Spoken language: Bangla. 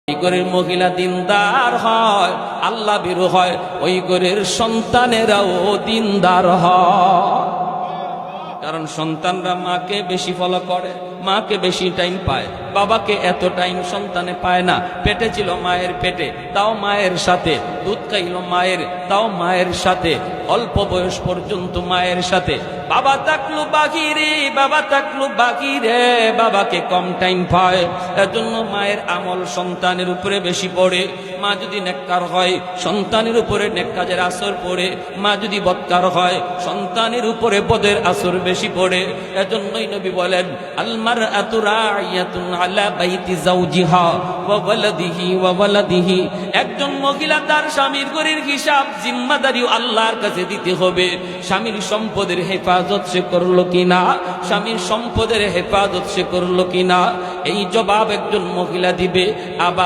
ওই ঘরের মহিলা দিনদার হয়, আল্লাহ ভীরু হয়, ওই ঘরের সন্তানেরাও দিনদার হয়। কারণ সন্তানরা মাকে বেশি ফলো করে, মাকে বেশি টাইম পায়, বাবাকে এত টাইম সন্তানে পায় না। পেটে ছিল মায়ের পেটে, তাও মায়ের সাথে, দুধ খাইল মায়ের, তাও মায়ের সাথে, অল্প বয়স পর্যন্ত মায়ের সাথে। বাবা থাকলো বাহিরে, বাবা থাকলো বাহিরে, বাবাকে কম টাইম পায়। এজন্য মায়ের আমল সন্তানের উপরে বেশি পড়ে। মা যদি নেককার হয়, সন্তানের উপরে নেক কাজের আসর পড়ে। মা যদি বদকার হয়, সন্তানের উপরে বদের আসর বেশি পড়ে। এজন্যই নবী বলেন, আল মারআতু রাইয়াতুন আলা বাইতি যাওজিহা ওয়া ওয়ালাদিহি ওয়া ওয়ালাদিহি। একজন মহিলা তার স্বামীর ঘরের হিসাব জিম্মাদারি আল্লাহর কাছে দিতে হবে। স্বামীর সম্পদের হেফাজত সে করলো কিনা, স্বামীর সম্পদের হেফাজত সে করলো কিনা, এই জবাব একজন মহিলা দিবে। আবার